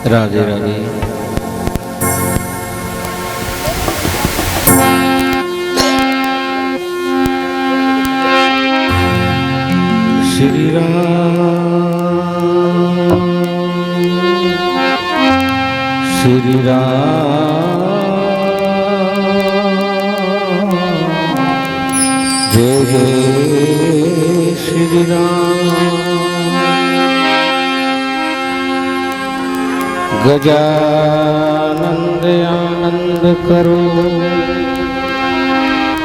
राधे राधे। श्री राम श्री राम जय जय श्री राम। गजानंद आनंद करो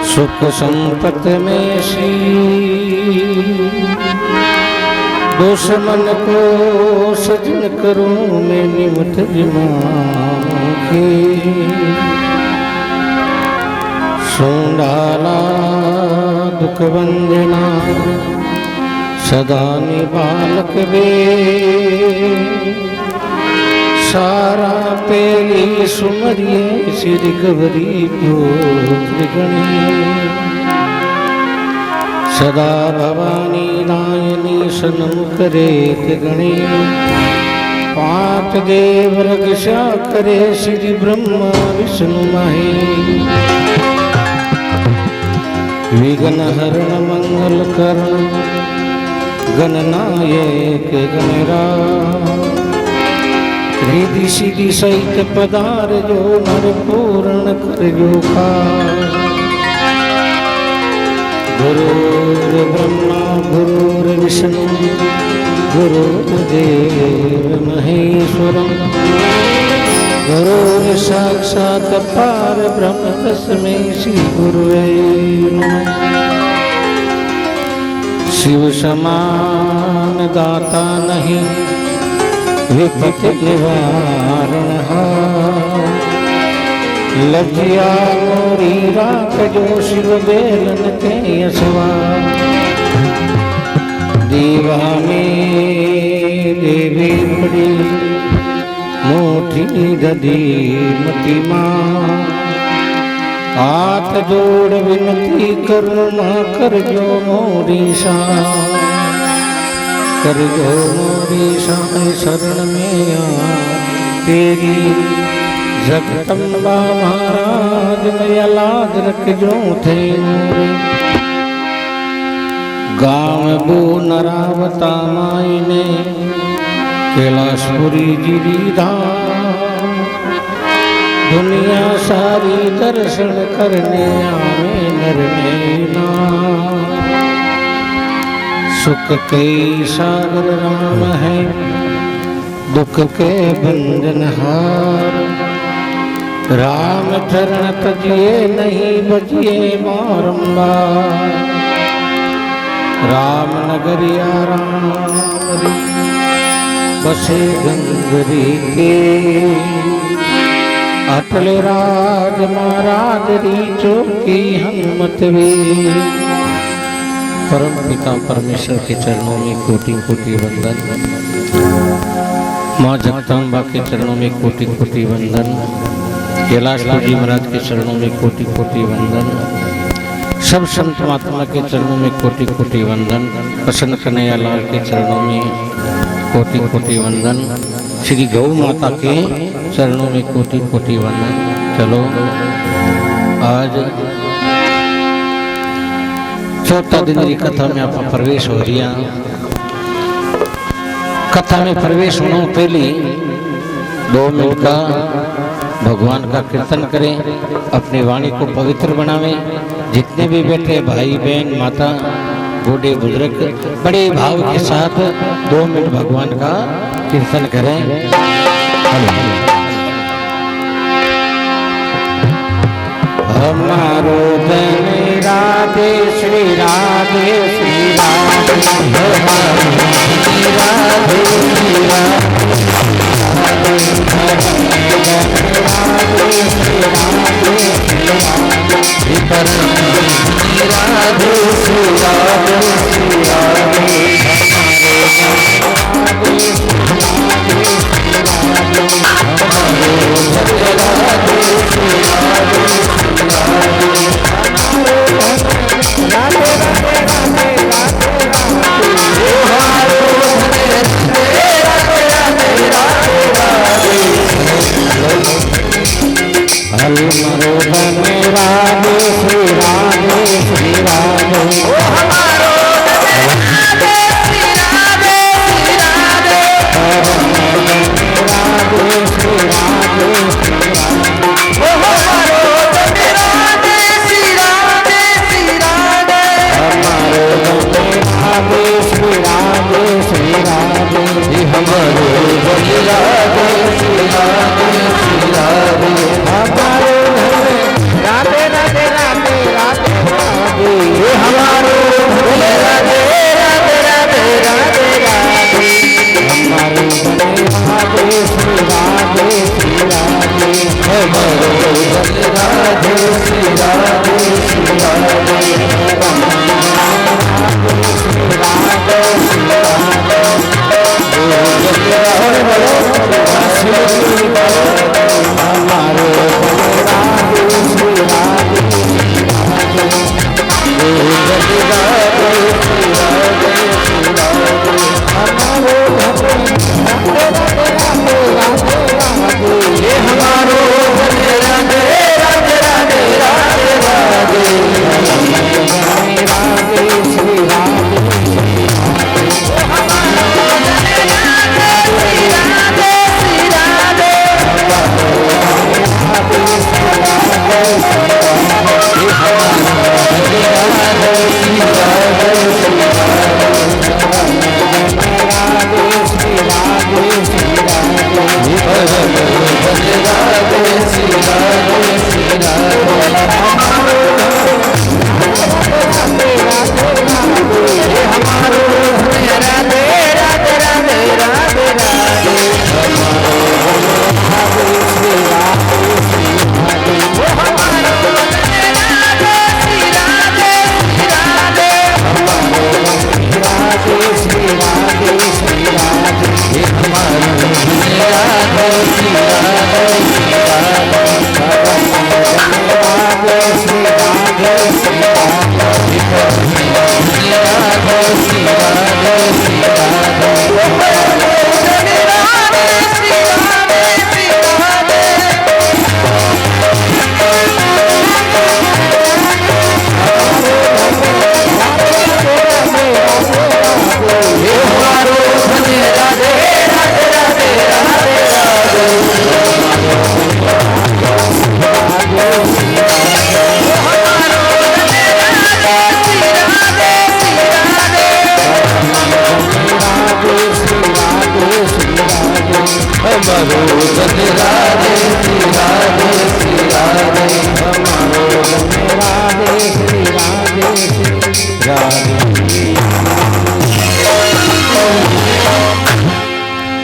सुख संपत में सी, दुश्मन को सजन करो मैं निमट के। सोंडाला दुख वंदना सदा निबालक वे, सारा पेली सुमरिए श्री गौरी पुत्र गणी। सदा भवानी नायनी सन्मुख रेत गणी। पांच देव रक्षा करे श्री ब्रह्मा विष्णु महेश। विघ्न हरण मंगल करण गणनायक गणराज। रिधि सिद्धि सहित पदार जो नर पूर्ण कर जो काज। गुरुर् ब्रह्मा गुरुर्विष्णु गुरुर्देव महेश्वरम्। गुरुर् साक्षात् परब्रह्म तस्मै श्री गुरुवे नमः। शिव समान दाता नहीं विपत्ति निवारण। लज्जिया मोरी राख जो शिव बेलन के यसवा। दीवा में मेरी मोटी ददी मती मां हाथ जोड़ विनती करूं मां करजो मोरी शान करजो मोरी शान शरण में आ तेरी जगदम्बा महाराज में लाज रखजो थे गाँव बो नरावता माई ने कैलाशपुरी गिरिधाम दुनिया सारी दर्शन करने आवे नर नैना सुख के सागर राम है दुख के बंधन हार राम चरण तजिए नहीं बजिए बारंबार राम नगरिया राम बसे गंगरी के अटल राज महाराज री चौकी हनुमत वे परम पिता परमेश्वर के चरणों में कोटि कोटि वंदन माँ जगदम्बा के चरणों में कोटि कोटि वंदन कैलाशपुर जी महाराज के चरणों में कोटि कोटि वंदन सब संत महात्मा के चरणों में कोटि कोटि वंदन प्रसन्न कन्हैया लाल के चरणों में कोटि कोटि वंदन श्री गौ माता के चरणों में कोटि कोटि वंदन। चलो आज चौथा दिन की कथा में आप प्रवेश हो रही है। कथा में प्रवेश होने पहले 2 मिनट का भगवान का कीर्तन करें, अपनी वाणी को पवित्र बनावें। जितने भी बैठे भाई बहन माता बूढ़े बुजुर्ग बड़े भाव के साथ 2 मिनट भगवान का कीर्तन करें। हमारो धन राधे श्री राधे श्री राधे राधे श्री हमारो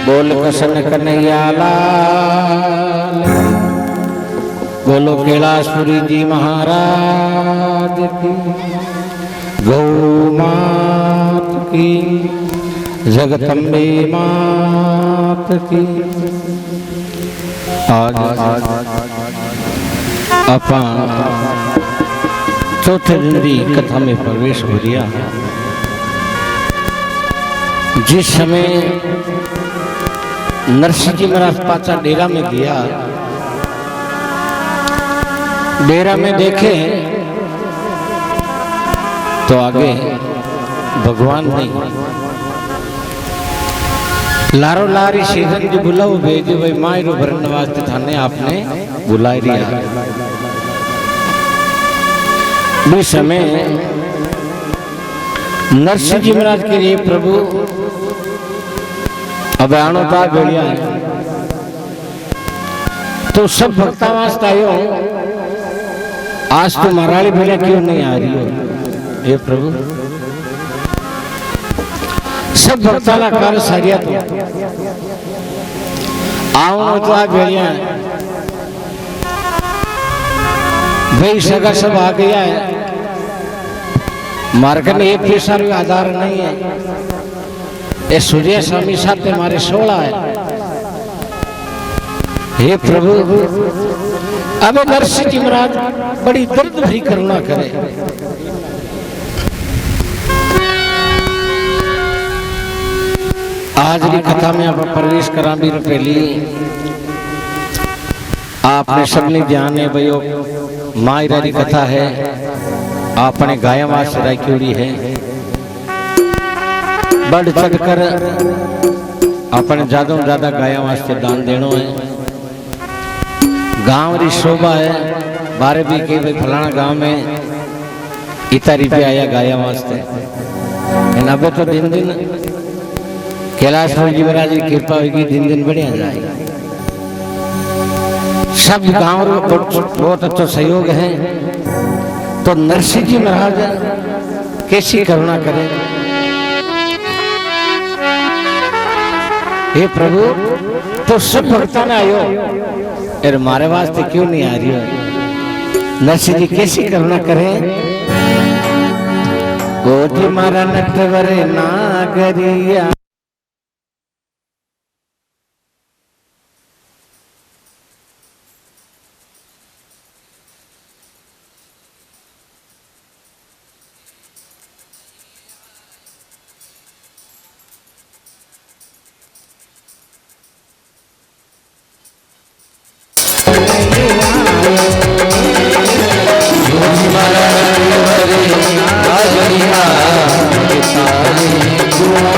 बोल कृष्ण कन्हैया लाल, बोलो कैलाशपुरी जी महाराज की, गौ मात की, जगदम्बे मात की। आज अपन चौथे दिन की कथा में प्रवेश हो गया। जिस समय नरसिंह जी महाराज पाचा डेरा में गया, डेरा में देखे तो आगे भगवान नहीं, लारो लारी सीधन जी बुलाओ भेजो भाई मायरो भरन वास्ते थाने आपने बुला दिया। इस समय नरसिंह जी महाराज के लिए प्रभु अब आनो था बेड़िया है, तो सब भक्ता वास्ते आयो, आज तो मराली बेड़िया क्यों नहीं आ रही हो हे प्रभु। सब भक्ता का कार्य सारिया तो आओ तो आ बेड़िया भाई सगा सब आ गया है, मार्ग ने एक पैसा भी आधार नहीं है। ये सूर्य स्वामी साथ हमारे 16 है हे प्रभु। अब नरसिंह जी महाराज बड़ी दर्द भरी करुणा करे। आज की कथा में आप प्रवेश करा भी पहली आपने सबने ध्यान है भाई मायरा की कथा है, आपने गाया वास्ते राखी है, बढ़ चढ़ कर अपने ज्यादा से ज्यादा गाया वास्ते दान देनो है। गांव री शोभा है, बारे भी के भाई फलाना गांव में इतना रुपया आया गाया वास्ते। अब तो दिन दिन कैलाशपुरी जी महाराज की कृपा होगी, दिन दिन बढ़िया जाएगा। सब गांव बहुत अच्छा सहयोग है। तो नरसिंह जी महाराज कैसी करुणा करें हे प्रभु। तो सब भक्तों ने आयो अरे मारे वास्ते क्यों नहीं आ रही हो। नरसिंह जी कैसी करुणा करें। गोदी मारा नटवरे नागरिया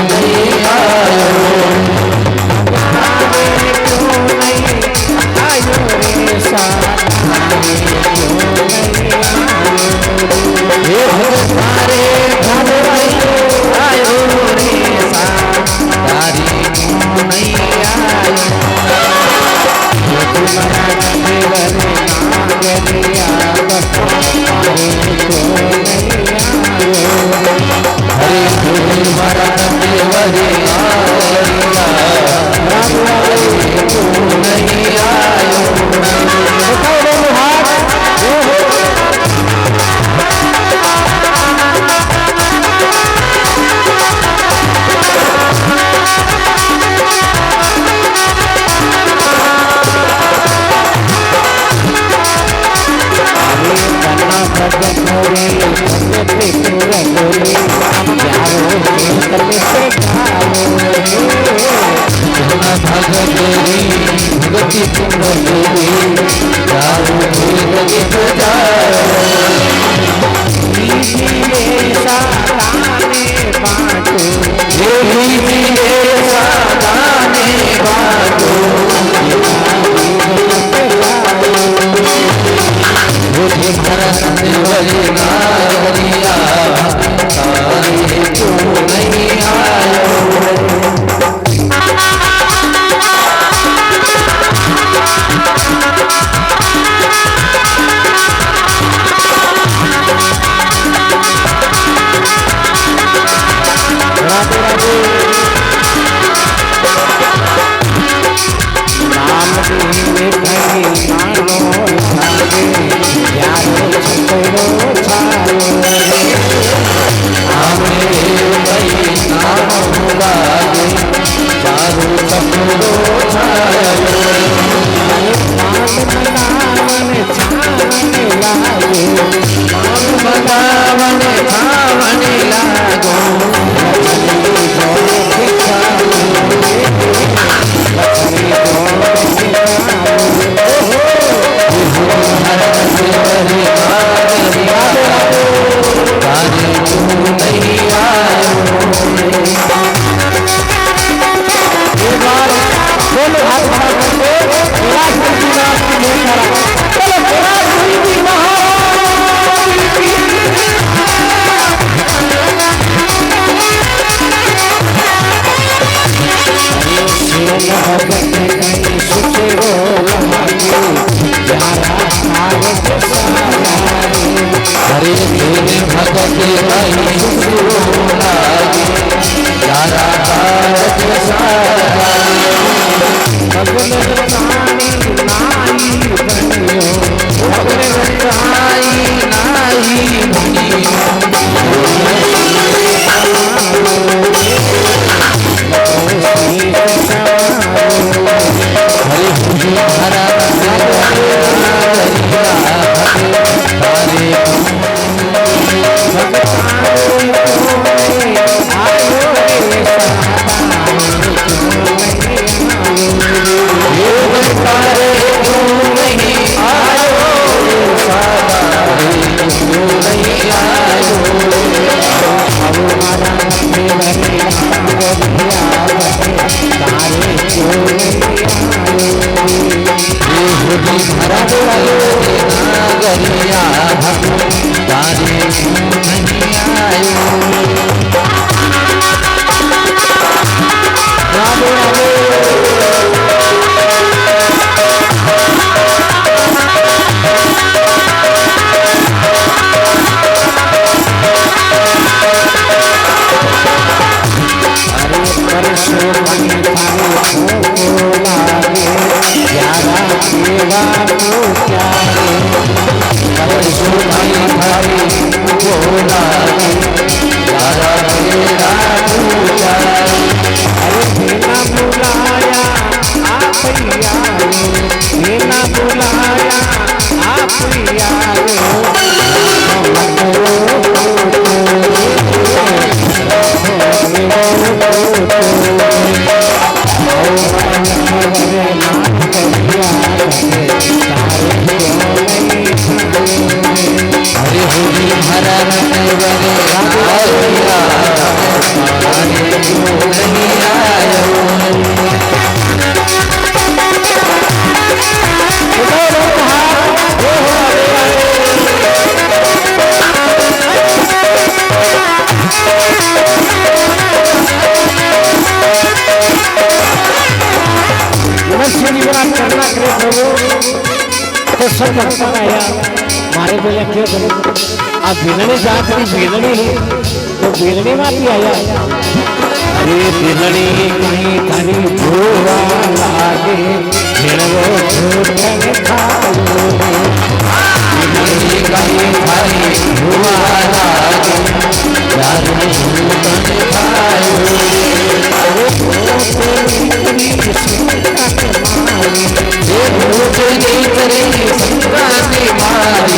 Hare भगतेरी भगति कुंडली जाओ गीत जाओ सादाने बाटो सादाने बाटो बुद्धि भरत देवरी नारिया तारे तू नहीं आयो मारे बोले क्यों बोले आप बिलने जात रही बिलनी तो बिलने माती आया अरे बिलनी कहीं थारी भूवा लागे बिलवो झूठने खाओ बिलनी कहीं थारी भूवा लागे यार झूठने खाओ अरे तेरी सुनता के मारी ये भूत की तेरी सुनता के मारी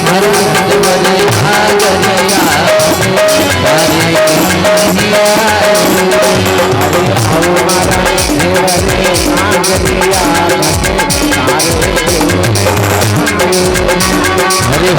भरत बने आ गया नागरिया हरे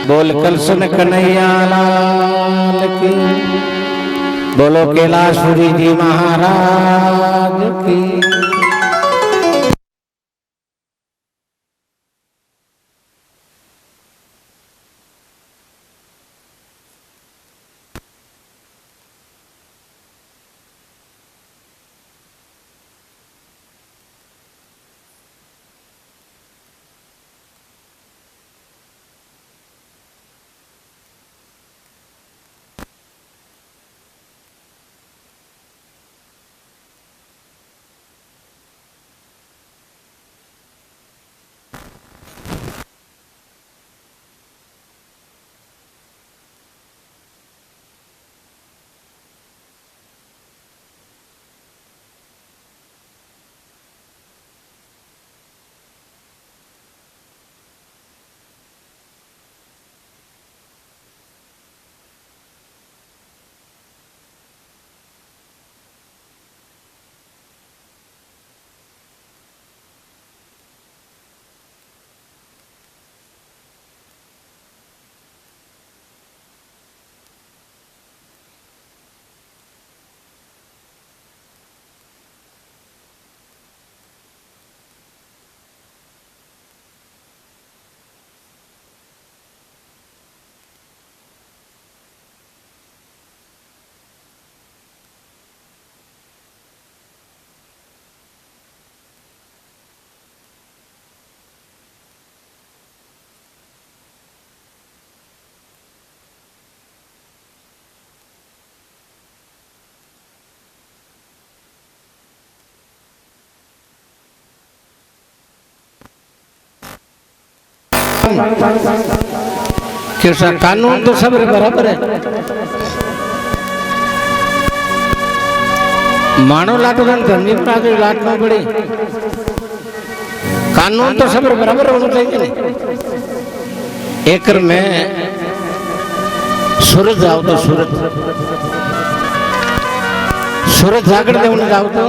बोल कल सुन कन्हैया लाल की, बोलो कैलाशपुरी जी महाराज की। क्यों सा कानून तो सब बराबर है। मानो लाटो धनी महाराज लाट में पड़े, कानून तो सब बराबर होना चाहिए। एक में सूरत जाओ तो सूरत जागड़ देने जाओ तो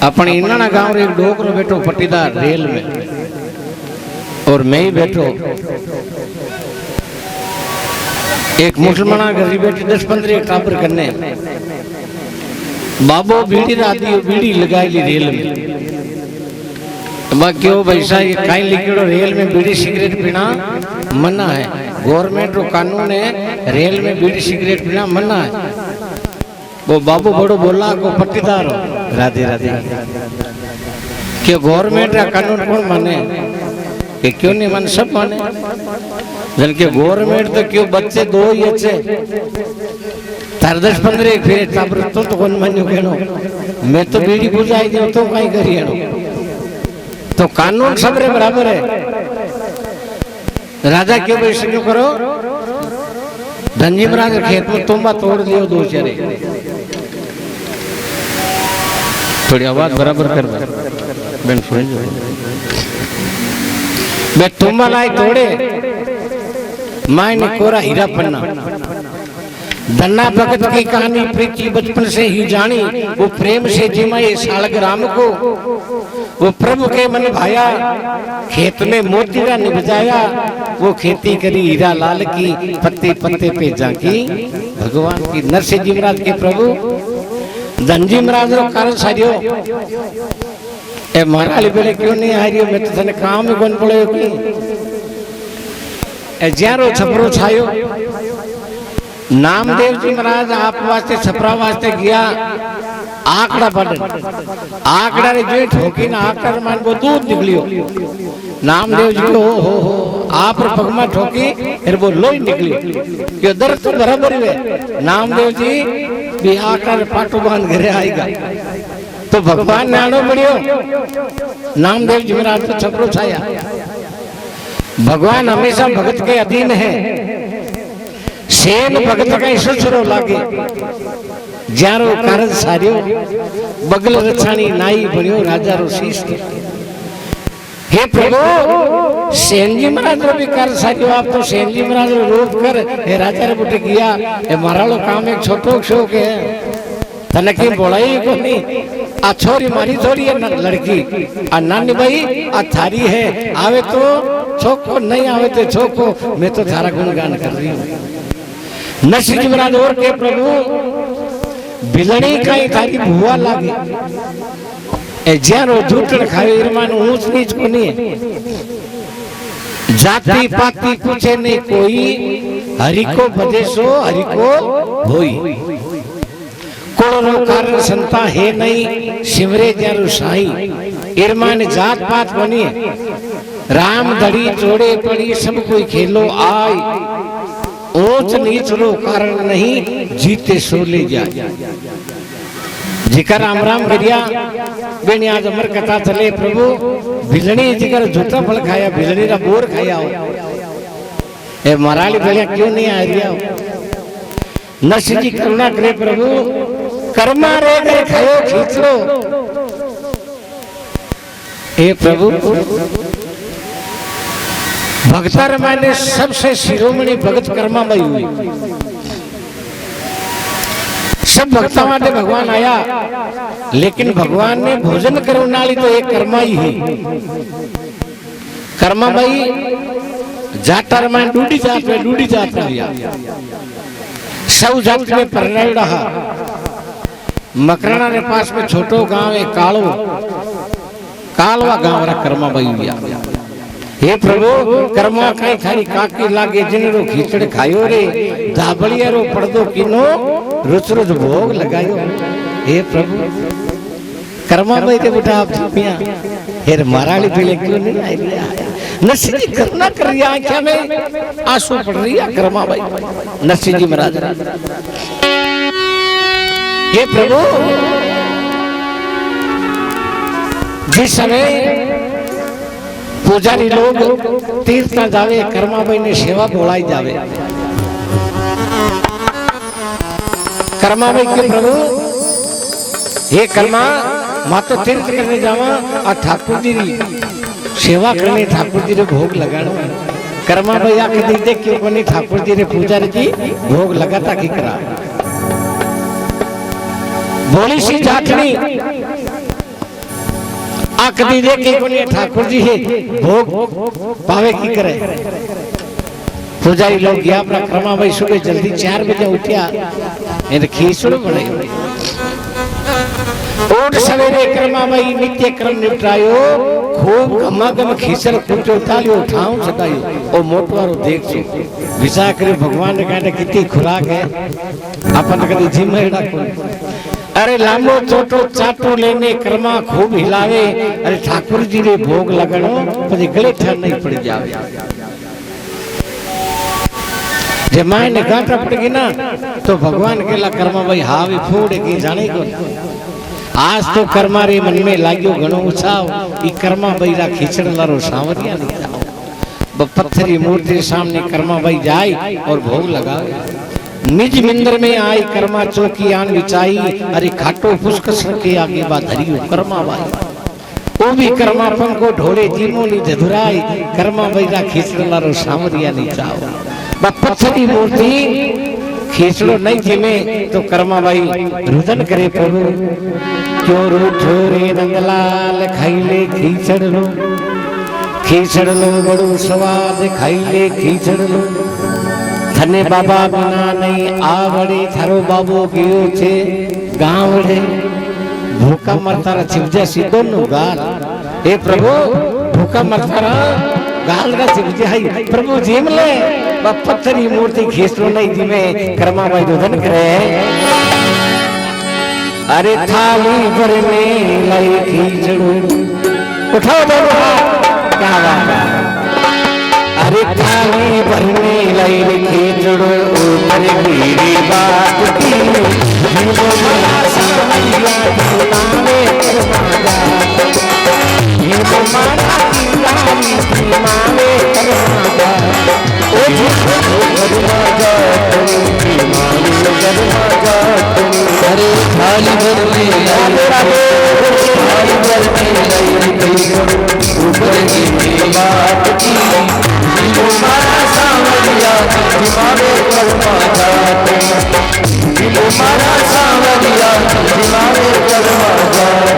अपने इन्ना गांव रे एक डोकरो बैठो पट्टीदार रेल में, और मैं ही बैठो एक मुसलमान गरीब बैठी 10-15 टापर करने, बाबो बीड़ी राती बीड़ी लगाई ली रेल में। बाकी वो भैसा ये कहीं लिखिड़ो रेल में बीड़ी सिगरेट पीना मना है, गवर्नमेंट रो कानून है रेल में बीड़ी सिगरेट पीना मना है। वो बाबू बड़ो बोला को पट्टीदार हो राधे राधे क्यों गवर्नमेंट का कानून कौन माने कि क्यों नहीं माने, सब माने। जन के गवर्नमेंट तो क्यों बच्चे दो ही अच्छे तार 10-15 फिर तापर तो कौन मान्यो कहनो, मैं तो बीड़ी बुझाई दो तो कहीं करिए तो कानून सबरे बराबर है। राजा क्यों वैसे क्यों करो, धनजी महाराज खेत में तुम्बा तोड़ लियो 2 चरे, थोड़ी आवाज बराबर कर बेन सुन बे तुम्बा लाई तोड़े माय ने कोरा हीरा पन्ना। धन्ना भगत की कहानी प्रीति बचपन से ही जानी, वो प्रेम से जिमाए सालग्राम को, वो प्रभु के मन भाया खेत में मोतीरा निभजाया, वो खेती करी हीरा लाल की पत्ते पत्ते पे जाकी भगवान की। नरसिंह जी महाराज के प्रभु धनजी महाराज रो कारण सारियो ए महाराली बेले क्यों नहीं आ रही हो, मैं तो तने काम ही कौन पड़े की ए ज्यारो छपरो छायो। नामदेव जी महाराज आप वास्ते छपरा वास्ते गया आंकड़ा पढ़, आंकड़ा रे जो ठोकी ना आंकड़ा मान को दूध निकलियो। नामदेव जी को हो आप पगमा ठोकी फिर वो लोई निकली क्यों दर्द तो बराबर है। नामदेव जी भी आकर पाटो बांध घरे आएगा तो भगवान नानो बढ़ियो। नामदेव जी महाराज तो छपरो छाया। भगवान हमेशा भगत के अधीन है। सेन भगत का ईश्वरो लागे ज्यारो कारज सारियो, बगल रछाणी नाई बनियो राजा रो शीश। हे प्रभु सेन जी महाराज रो भी कार सारियो, आप तो सेन जी महाराज रो रोप कर हे राजा रे बुटे गया हे मारालो काम एक छोटो शौक है तने की बोलाई को नहीं। आ छोरी मारी थोड़ी है लड़की, आ नानी भाई आ थारी है, आवे तो छोको नहीं आवे तो छोको, मैं तो थारा गुणगान कर रही हूँ। नरसिंह जी महाराज और के प्रभु बिलड़ी कहीं थारी भुआ लागे ए ज्यारो झूठन खाए इरमान ऊंच नीच को नहीं, जाति पाति पूछे नहीं कोई, हरि को भजे सो हरि को होई। कोड़ो कारण संता है नहीं शिवरे ज्यारो साई, इरमान जात पात बनी राम धड़ी जोड़े पड़ी सब कोई खेलो आई। ऊंच नीच रो कारण नहीं जीते सो ले जाए। जिकर राम राम करिया बेनी आज अमर कथा चले प्रभु भिलनी जिकर झूठा फल खाया, भिलनी का बोर खाया हो ए मराली बेलिया क्यों नहीं आ रही हो। नरसिंह जी करुणा करे प्रभु कर्मा रे गए खायो खींच लो ए प्रभु। भक्ता रमाने सबसे शिरोमणि भगत कर्मामयी हुई। सब भक्ता माटे भगवान आया, लेकिन भगवान ने भोजन करने तो एक कर्माई ही कर्मामयी जाता रमान डूडी जात रहा सब जात में परनाई रहा। मकराना के पास में छोटो गांव है कालवा गांव रा कर्मामयी हुआ। हे प्रभु कर्मा कई खारी काकी लागे जिनरो खीचड़ खायो रे, धाबड़िया रो पड़दो किनो रुच रुच भोग लगायो। हे प्रभु कर्मा भाई के बेटा आप पिया हेर माराली पीले क्यों नहीं आई रिया, नरसिंह जी करुणा कर रिया आंखों में आंसू पड़ रही है। कर्मा भाई नरसिंह जी महाराज हे प्रभु जिस समय પૂજારી લોગ તીર્થના જાવે કર્માબાઈ ને સેવા બોલાઈ જાવે कर्माबाई के प्रभु हे कर्मा माँ तो तीर्थ करने जावा और ठाकुर जी सेवा करने ठाकुर जी ने भोग लगाना कर्माबाई आके दी देख क्यों बनी ठाकुर जी ने पूजा जी भोग लगाता की करा बोली सी जाटनी आके दी देख क्यों बनी ठाकुर जी है भोग पावे की करे पूजारी लोग गया अपना कर्माबाई सुबह जल्दी 4 बजे उठ्या એને ખીચડો બનાવ્યો ઓટ સવેરે કર્માબાઈ નિત્ય કર્મ નિપટાયો ખૂબ ગમાગમ ખીચડ કૂટ્યો તાલ્યો ઠાઉ સગાયો ઓ મોટવારો દેખજો વિચાર કરે ભગવાન ને કાંઠે કેટલી ખુરાક હે આપણ કદી જીમેડા કોઈ अरे लांबो छोटो चाटो लेने कर्मा खूब हिलावे अरे ठाकुर जी ने भोग लगानो પછી ગળે ઠાર નહીં પડી જાવે जे माए ने गांठा पड़ गई ना तो भगवान केला कर्मा भाई हावी फोड़े की जाने को आज तो कर्मा रे मन में लाग्यो घणो उत्साह ई कर्मा भाई रा खीचड़ लारो सावरिया नहीं जाओ पत्थरी मूर्ति सामने कर्मा भाई जाए और भोग लगावे निज मंदिर में आई कर्मा चौकी आन बिछाई अरे खाटो पुष्क के आगे बा धरियो कर्मा भाई वो भी कर्मा पंको ढोले जीमोली धधुराई कर्मा भाई रा खीचड़ लारो सावरिया नहीं जाओ पत्थरी मूर्ति खींचड़ो नहीं थीमे तो कर्मा भाई रुदन करे प्रभु क्यों रूठो रे नंदलाल खाईले खींचड़ लो बड़ो स्वाद खाईले खींचड़ लो थने बाबा बिना नहीं आवड़े थारो बाबो गयो छे गांव रे भूखा मरतारा छिपजा सीधो नो गाल हे प्रभु भूखा मरतारा गाल का छिपजा है प्रभु जीम ले पत्थरी मूर्ति खींचो नहीं जी में कर्मा भाई रुदन करे अरे थाली भर में लाई खींचड़ो उठाओ बाबा क्या बात अरे थाली भर में लाई खींचड़ो ऊपर मेरी बात की जीवो मना सामरिया दुलावे कर्मा जीवो मना दुलावे मावे कर्मा अरे थाली भर में थाली भर में ऊपर की बात की मारा सावरिया दिमागे कर्मा जाते मारा सावरिया दिमागे कर्मा जाते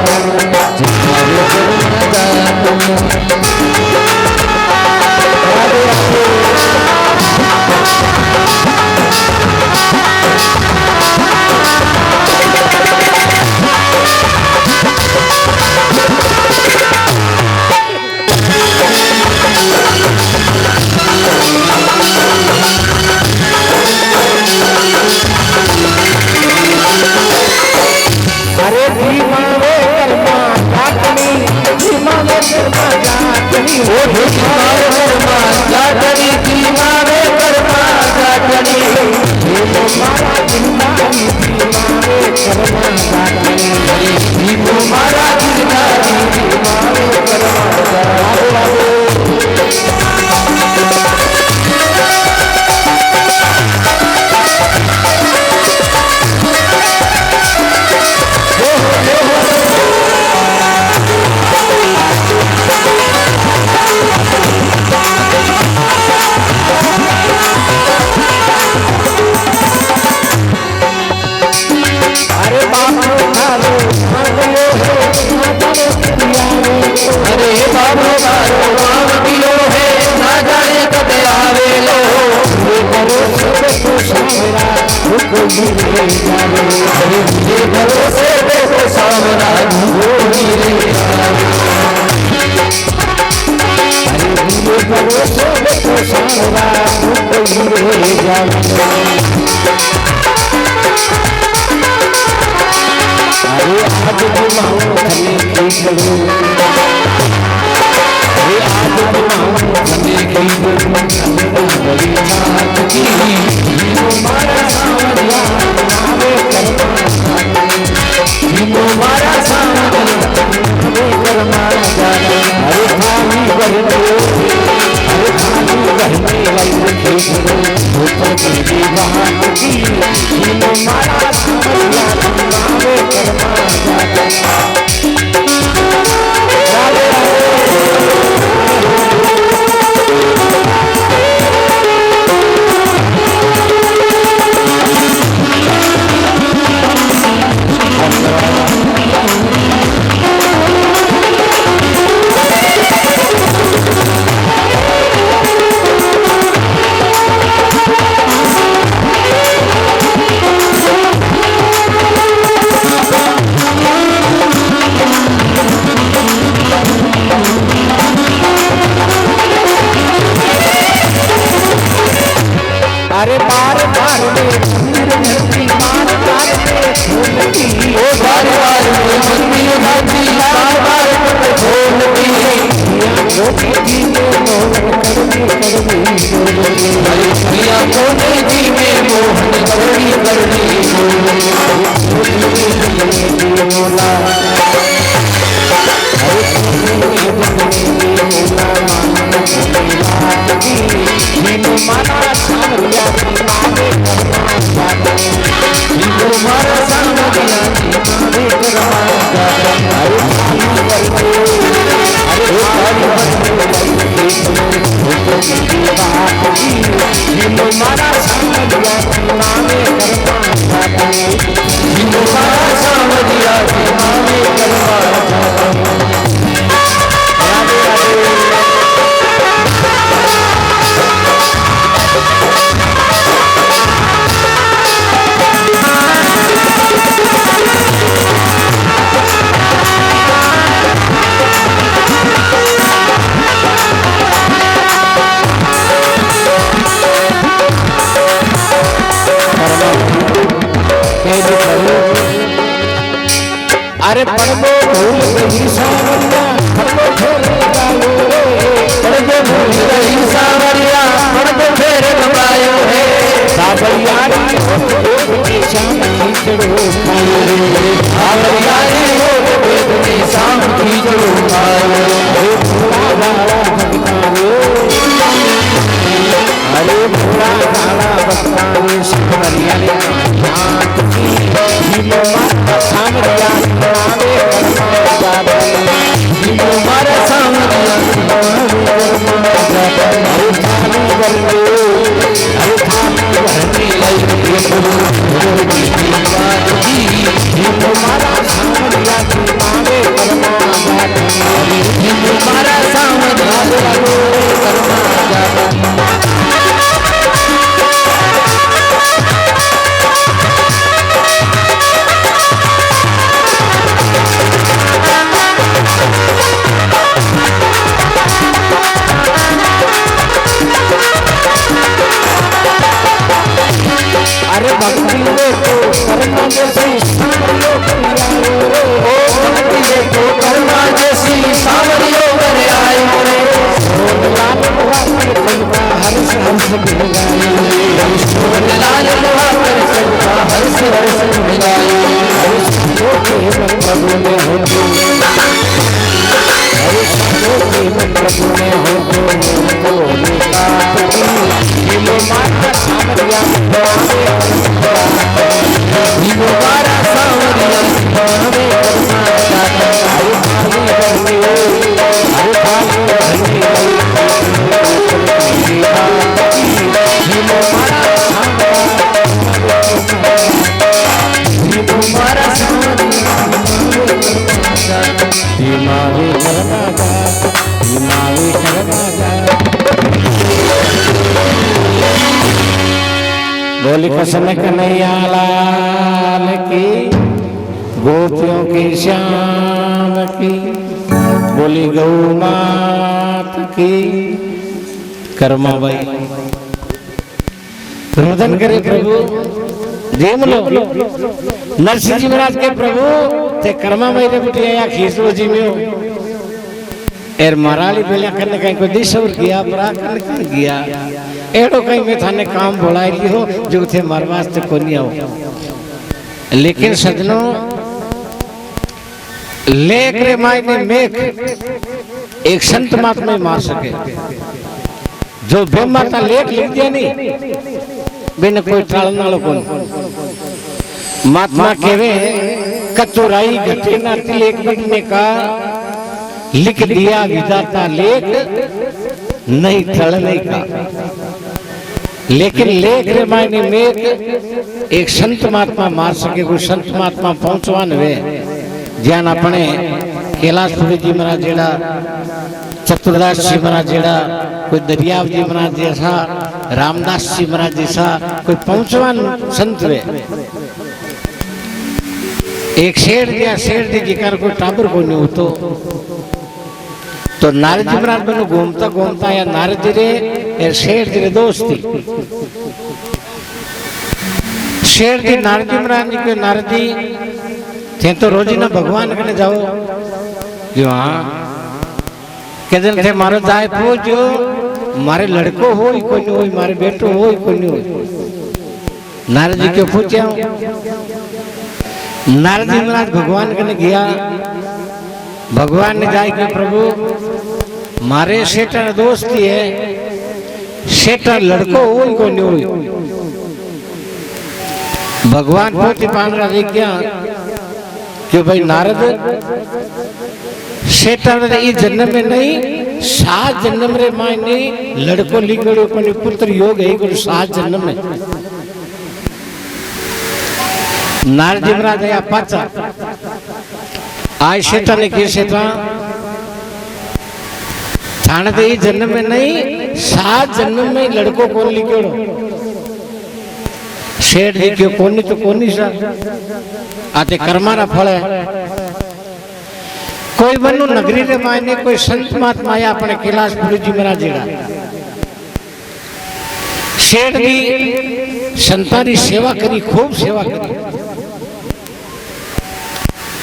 Hare की जीनो मारा सावरिया मावे कर्मा राधे अरे बार बार में मंदिर धरती बार बार में फूलती ओ बार बार में मंदिर धरती बार बार में फूलती मोती जी में मोहन करनी मोला जीनो मारा सावरिया मावे कर्मा जीनो मारा सावरिया मावे कर्मा अरे जीनो मारा सावरिया मावे कर्मा जीनो मारा सावरिया मावे कर्मा अरे पड़बो भूल गई सावरिया पड़बो फेर लगायो रे पड़बो भूल गई सावरिया पड़बो फेर लगायो रे सावरिया री शाम खींचड़ो खायो रे सावरिया री शाम खींचड़ो खायो रे भोला गाड़ा भगतारो अरे भोला गाड़ा भगतारो सावरिया रे हाथ की जीनो मारा सावरिया मावे कर्मा जीनो मारा सावरिया मावे कर्मा अरे थाली बरने लाई जीनो मारा सावरिया मावे कर्मा जीनो मारा सावरिया कर्मा अरे भक्ति देखो कर्मा जैसी सावरियो करियायो रे ओ भक्ति देखो कर्मा जैसी सावरियो करियायो रे सोन लाल लोहा पर चलता हर्ष हर्ष गुण गायो सोन लाल लोहा पर चलता हर्ष हर्ष गुण गायो हर्षो के मन प्रभु में हो तो हर्षो के मन प्रभु में हो तो जीनो मारा सावरिया मावे जीनो मारा सावरिया मावे कर्मा अरे थाली बरने अरे थाली बरने जीनो मारा जीनो मारा सावरिया मावे कर्मा मावे कर्मा बोली कृष्ण कन्हैया लाल की गोपियों की श्याम की बोली गौ मात की कर्मा भाई प्रबोधन करे प्रभु जेम लो नरसिंह जी महाराज के प्रभु ते कर्मा भाई रे बिटिया खींचो जी में एर मराली बेला करने कहीं कोई दिशवर किया परा करने गया एड़ो कहीं में थाने काम बोलाई ली हो जो थे मरवास्ते को नहीं आओ लेकिन सजनों लेख रे मायने मेघ एक संत महात्मा मार सके जो ब्रह्माता लेख लिख दिया नहीं बिन कोई टालने वालों को महात्मा कहवे कचुराई घटे ना तिलेक बनने का लिख दिया विधाता लेख नहीं टलने का। लेकिन लेख रे मायने में एक संत महात्मा मार सके, कोई संत महात्मा पहुंचवान वे ज्ञान अपने कैलाशपुरी जी महाराज जेड़ा, चतुरदास जी महाराज जेड़ा, कोई दरियाव जी महाराज जैसा, रामदास जी महाराज जैसा कोई पहुंचवान संत वे। एक शेर दिया, शेर दी जिकर कोई टाबर को नहीं होतो तो नारद जी महाराज बनो घूमता घूमता या नारद जी रे शेर जी रे दोस्ती। शेर जी नारद जी महाराज जी के नारद जी थे तो रोजी ना भगवान कने जाओ क्यों? हाँ कहते थे मारो जाए पूछो मारे लड़को हो कोई नहीं हो, मारे बेटो हो कोई नहीं हो। नारद जी क्यों पूछे? नारद जी महाराज भगवान कने गया, भगवान ने जाए कि प्रभु मारे सेठा दोस्ती है, सेठा लड़को हो को नहीं हो। भगवान पोती पांडरा देख गया कि भाई नारद सेठा इस जन्म में नहीं 7 जन्म रे मायने लड़को लिखड़ो को पुत्र योग है को 7 जन्म में। नारद जी महाराज आया पाचा आज सेठा ने किया सेठा थाने दे जन्म में नहीं 7 जन्म में लड़को कौन लिखोड़ो। शेठ जी क्यों कोनी तो कोनी सा आते कर्मारा फल है। कोई बनु नगरी रे मायने कोई संत महात्मा आया अपने कैलाशपुरी जी महाराज जेड़ा, शेठ जी संतानी सेवा करी, खूब सेवा करी।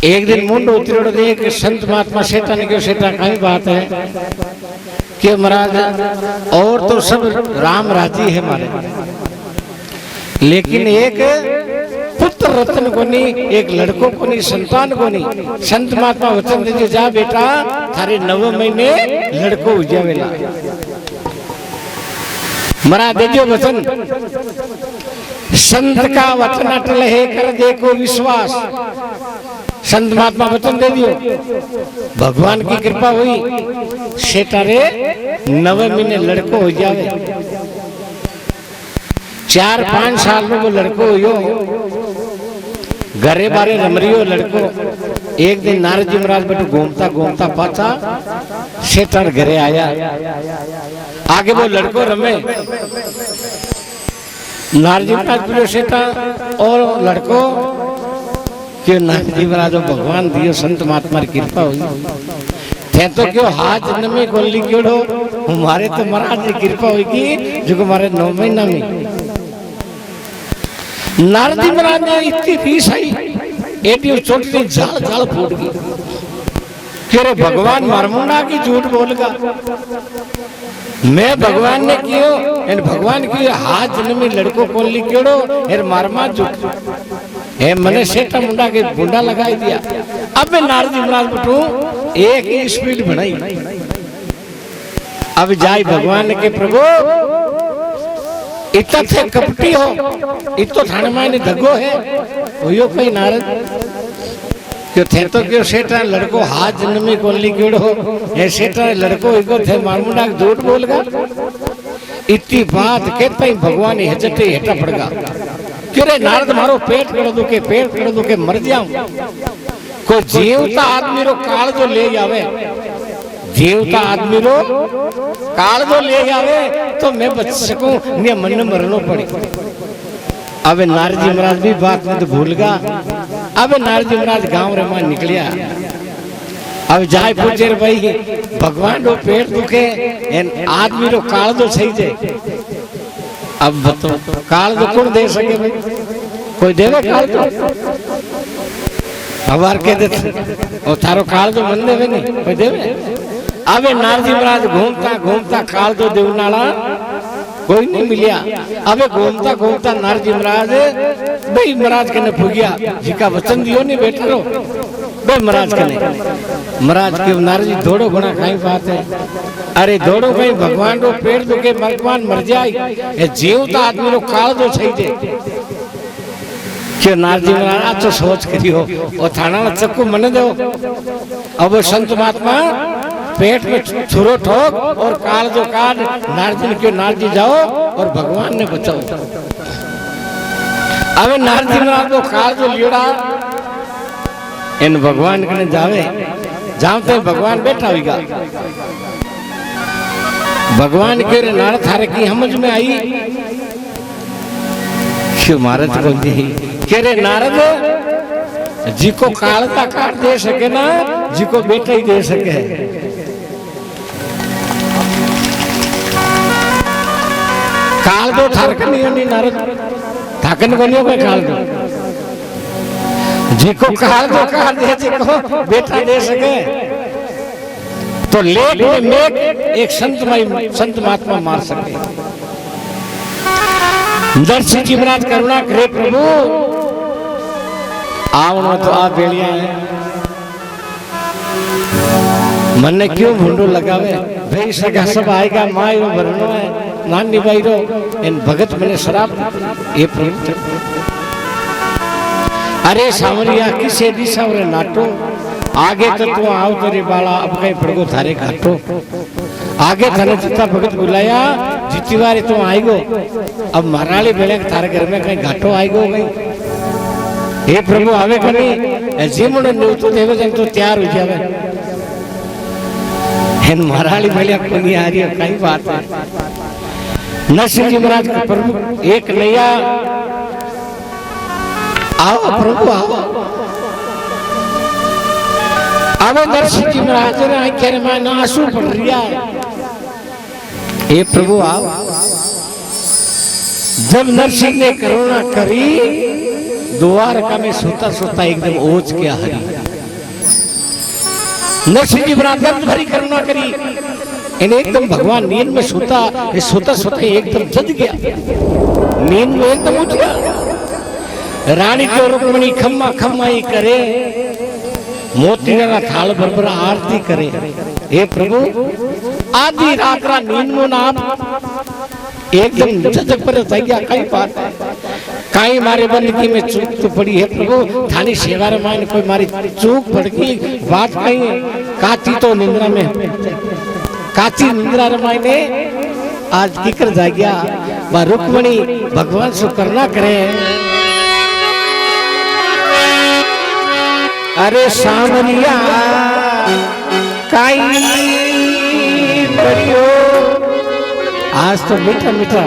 एक दिन मुंड उतरोड़ देख संत महात्मा सेठा ने क्यों सेठा कहीं बात है कि महाराज और तो सब राम राजी है हमारे, लेकिन एक पुत्र रत्न को नहीं, एक लड़कों को नहीं, संतान को नहीं। संत महात्मा वचन दीजिए जा बेटा थारे 9 महीने लड़को उजावेला। मरा दीजिए वचन, संत का वचन अटल है कर देखो विश्वास। संत महात्मा वचन दे दियो, भगवान की कृपा हुई सेठारे 9 महीने लड़को हो जावे। 4-5 साल में वो लड़को हो घरे बारे रमरियो लड़को। एक दिन नारद जी महाराज बेटू घूमता घूमता पाचा सेठार घरे आया, आगे वो लड़को रमे। नारद जी महाराज बोले सेठा और लड़को क्यों? नारद जी महाराज भगवान दियो संत महात्मा की कृपा हुई थे तो क्यों हाथ जन्म में गोली क्यों हमारे तो महाराज की कृपा हुई जो हमारे 9 महीना में। नारद जी महाराज ने इतनी फीस आई एटी छोटी झाल झाल फूट गई कि अरे भगवान मरमुंडा की झूठ बोलगा। मैं भगवान ने क्यों इन भगवान की हाथ जन्म में लड़को को लिखेड़ो एर मारमा झूठ है मने सेठा मुंडा के बुंडा लगाई दिया। अब मैं नारद जी महाराज बटू एक ही स्पीड बनाई। अब जाई भगवान के प्रभु इतना थे कपटी हो, इतो थाने मायने धगो है यो कोई नारद क्यों थे तो क्यों सेठा लड़को हाथ जन्म में कोली क्यों हो ये सेठा लड़को इको थे मारमुंडा झूठ बोलगा। इतनी बात कहता ही भगवान हजटे हेटा पड़गा क्यों रे नारद मारो पेट कड़ दो के पेट कड़ दो के मर जाऊं। को जीवता आदमी रो काल जो ले जावे, जीवता आदमी रो काल जो ले जावे तो मैं बच सकूं ने मन मरनो पड़े। अब नारद जी महाराज भी बात में तो भूल गया। अब नारद जी महाराज गांव रे मां निकलिया। अब जाए पूछे भाई भगवान रो पेट दुखे एन आदमी रो काल जो सही जाए। अब बताओ काल जो कौन दे सके भाई? कोई देवे काल तो हमार के देते और थारो काल जो मन देवे नहीं कोई देवे। अब नारद जी महाराज घूमता घूमता काल जो देवनाला कोई नहीं मिलिया। अबे घूमता घूमता नारद जी महाराज भाई महाराज कने पुगिया जिका वचन दियो नहीं बैठ रो भाई महाराज कने महाराज के नारद जी दौड़ो गुना खाई बात है। अरे दौड़ो कहीं भगवान रो पेड़ दुखे भगवान मर जाए ये जीवता आदमी रो काल जो छई दे क्यों नारद जी महाराज तो सोच करियो और थाना में चक्कू मन दो। अब वो संत महात्मा पेट में छुरो ठोक और काल जो काट नारद जी ने क्यों नारद जी जाओ और भगवान ने बचाओ। अब नारद जी महाराज को काल जो लियोड़ा इन भगवान कने जावे जहां तक भगवान बैठा होगा। भगवान के रे नारद थारे की समझ में आई क्यों महाराज को कह रे नारद जी को काल का काट दे सके ना जी को बेटा ही दे सके। काल दो थारकन नहीं नारद थाकन को नहीं कोई काल दो जी को काल दो काट दे जी को बेटा दे सके। तो लेख में मेघ एक संत महात्मा मार सके। नरसिंह जी महाराज करुणा करे प्रभु आवनो तो आ बेलिया है मन ने क्यों भूंडो लगावे भाई सगा सब आएगा माई रो भरनो है नान निभाई रो इन भगत मने शराब ये प्रभु। अरे सावरिया किसे दिशा रे नाटो आगे तो तू आओ तेरे बाला अब कहीं पड़गो थारे घाटो आगे थाने जितना भगत बुलाया जितनी बार तू आएगो अब मराली बेले थारे घर में कहीं घाटो आएगो गई हे प्रभु आवे कनी जीवन न्यूतो देवे जन तो तैयार हो जावे इन मराली बेले को नहीं आ रही है कई बात है। नरसिंह जी महाराज का प्रभु एक नैया आओ प्रभु आओ अब नरसिंह जी महाराज ने आंखें में आंसू पड़ रहा है। हे प्रभु आओ। जब नरसिंह ने करुणा करी द्वारका में सोता सोता एकदम ओझ के हरी नरसिंह जी महाराज दर्द भरी करुणा करी इन्हें एकदम भगवान नींद में सोता सोता एकदम जग गया नींद में एकदम उठ गया। रानी को रुक्मणी खम्मा खम्माई करे मोती का थाल भर आरती करे। हे प्रभु आधी रात रा नींद में ना एकदम जजक पर गया कई बात है काई मारे बंदगी में चूक तो पड़ी है प्रभु थानी सेवा रे मायने कोई मारी चूक पड़ गई बात कही काची तो निंद्रा में काची निंद्रा रे मायने आज किकर जा गया वा रुक्मणी भगवान से करना करे। अरे सावरिया काई करियो आज तो मीठा मीठा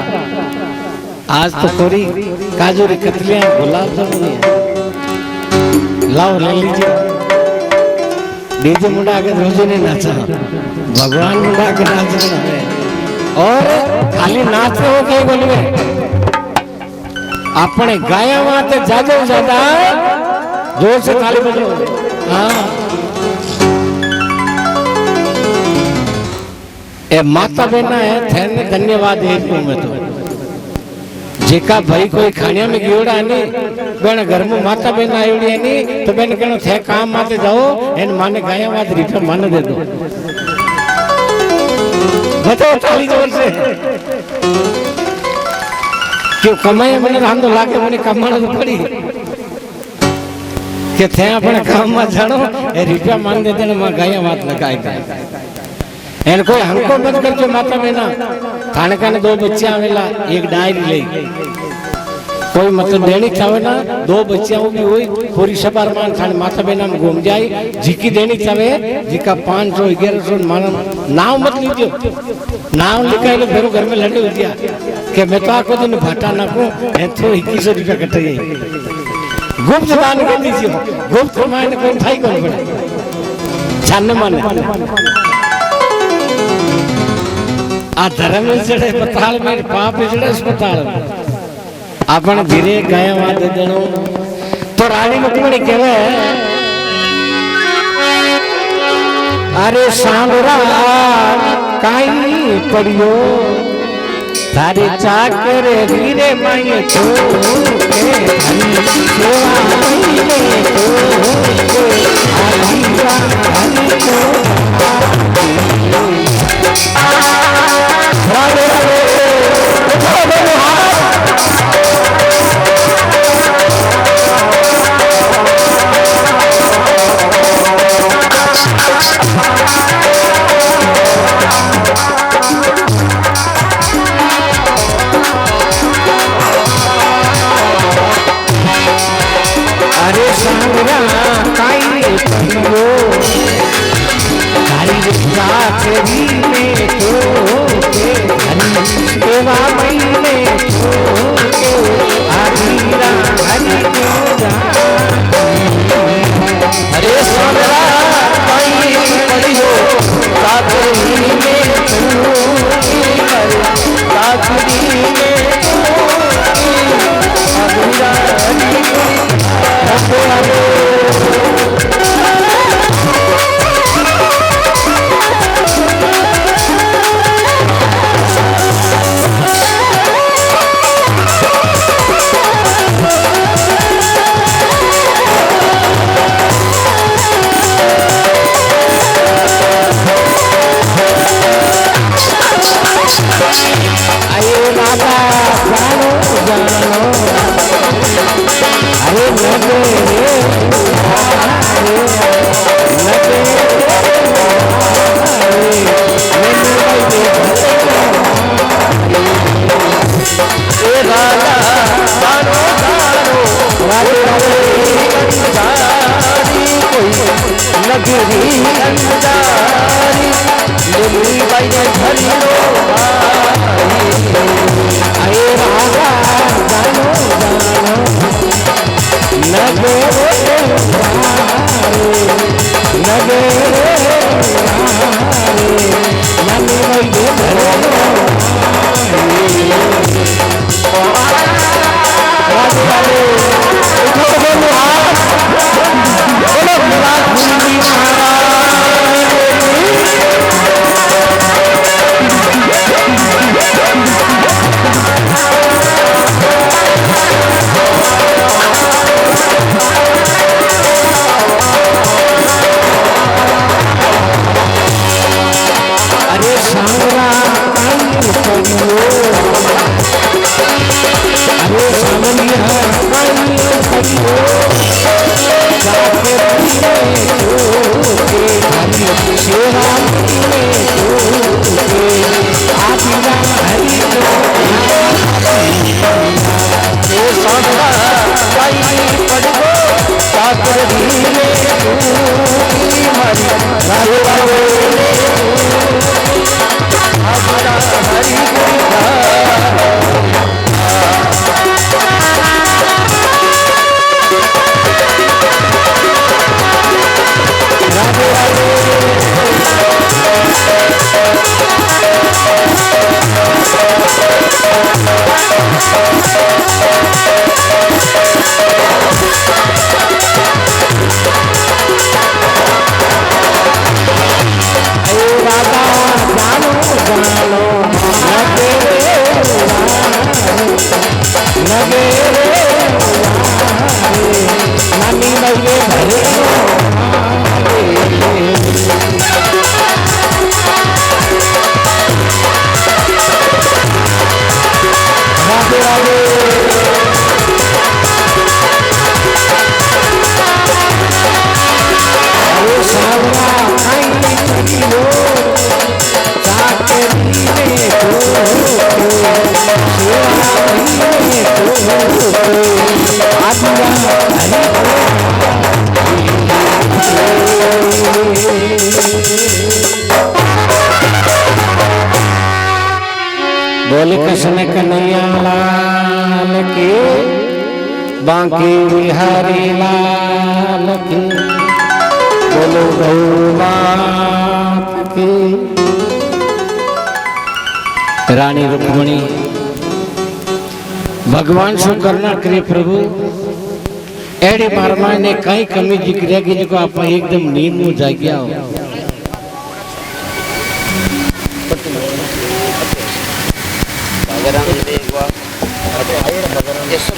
आज तो थोड़ी काजू री कतलियां गुलाब जामुन लाओ ले लीजिए। डीजे मुंडा आगे रोजे नहीं नाचा भगवान मुंडा आगे नाचना है और खाली नाच हो के बोलिए अपने गाया माते जाजो ज्यादा जोर से ताली बजाओ। हाँ ए माता बहना है थे धन्यवाद है में तो जेका भाई कोई खानिया में गियोड़ा है नहीं बेन घर में माता बहन आयोड़ी है नहीं तो बेन कहना थे काम माते जाओ इन माने गाया माते रिटा मान दे दो बताओ ताली जोर से क्यों कमाए मैंने हम तो लाके मैंने कमाना तो पड़ी के थे अपने काम में जानो ए रिटा मान दे देना मैं गाया मात लगाएगा एन कोई हमको मत कर जो माता बहना खाने खाने दो बच्चे आवेला एक डायरी ले कोई मतलब देनी चाहे ना दो बच्चे वो भी हुई पूरी सबार मान खाने माता बहना में घूम जाए जिकी देनी चाहे जिका 500 1100 मान नाव मत लीजिए नाव लिखा है फिर घर में लड़े हो गया कि मैं तो आको दिन भाटा ना को तो 2100 रुपया कटे गुप्त दान कर दीजिए गुप्त मायने कोई भाई कौन पड़े छाने माने आ धर्म चढ़े पताल में पाप चढ़े अस्पताल अपन धीरे गाया माते देनो तो रानी रुक्मिणी कहवे अरे सांवरा काई पड़ियो थारे चाकर वीरे मांगे तो के हरी सेवा मांगे तो के हरी करियो तारी चाकरी में तो के धनी सेवा महीने तो के आधीरा हरि को अरे सोनरा कहीं पढ़ियो चाकरी में तू चाकरी में अधूरा नगरी अंजारी दिल्ली बाई धरी लो आए राजा जानो जानो नगरे नगरे नमी वैदे धरो राजे राजे उठो बोलो बोलो विराट जी अरे सांगरा अरे सावलिया करियो जाके पीने के हरि सेवा पीने के आदिरा हरि ये सोनरा कहीं पढ़ियो चाकरी में तू हरी अधूरा हरि बोले कृष्ण कन्हैया लाल की बांके बिहारी लाल की बोलो गौमात की। रानी रुक्मणी भगवान शो करना करे प्रभु एड़ी मारमा ने कई कमी जिक्रिया की जो आप एकदम नींद में जाग्या हो। अगर हम देखवा ये सब